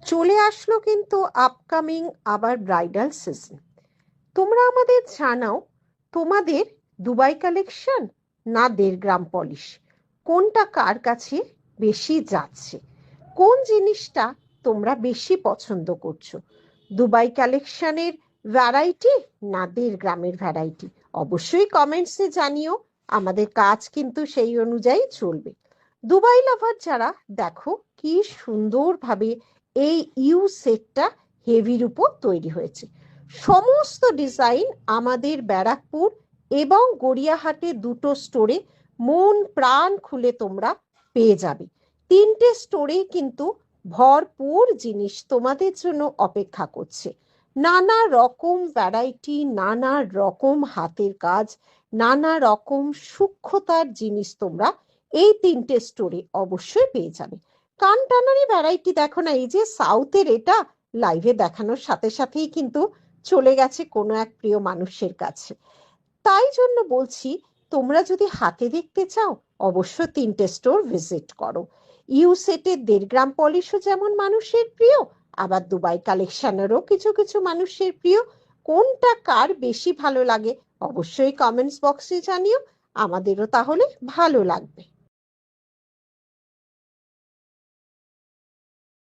চলে আসলো কিন্তু আপকামিং আবার ব্রাইডাল সিজন। তোমরা আমাদের জানাও, তোমাদের দুবাই কালেকশন না 1.5 গ্রাম পলিশ, কোনটা কার কাছে বেশি যাচ্ছে? কোন জিনিসটা তোমরা বেশি পছন্দ করছো? দুবাই কালেকশনের ভ্যারাইটি না 1.5 গ্রামের ভ্যারাইটি? অবশ্যই কমেন্টসে জানিও, আমাদের কাজ কিন্তু সেই অনুযায়ী চলবে। দুবাই লাভার যারা, দেখো কি সুন্দরভাবে এই ইউ সেটটা হেভির উপর তৈরি হয়েছে। সমস্ত ডিজাইন আমাদের ব্যারাকপুর এবং গড়িয়াহাটে দুটো স্টোরে মন প্রাণ খুলে তোমরা পেয়ে যাবে। 3টে স্টোরেই কিন্তু ভরপুর জিনিস তোমাদের জন্য অপেক্ষা করছে। নানা রকম ভ্যারাইটি, নানা রকম হাতের কাজ, নানা রকম সূক্ষ্মতার জিনিস তোমরা এই 3টে স্টোরে অবশ্যই পেয়ে যাবে। কান টানারি ভ্যারাইটি দেখো না, এই যে সাউথের, এটা লাইভে দেখানোর সাথে সাথেই কিন্তু চলে গেছে কোনো এক প্রিয় মানুষের কাছে। তাই জন্য বলছি, তোমরা যদি হাতে দেখতে চাও অবশ্য 3টে স্টোর ভিজিট করো। ইউ সেটের 1.5 গ্রাম পলিশও যেমন মানুষের প্রিয়, আবার দুবাই কালেকশনেরও কিছু কিছু মানুষের প্রিয়। কোনটা কার বেশি ভালো লাগে অবশ্যই কমেন্টস বক্সে জানিও, আমাদেরও তাহলে ভালো লাগবে।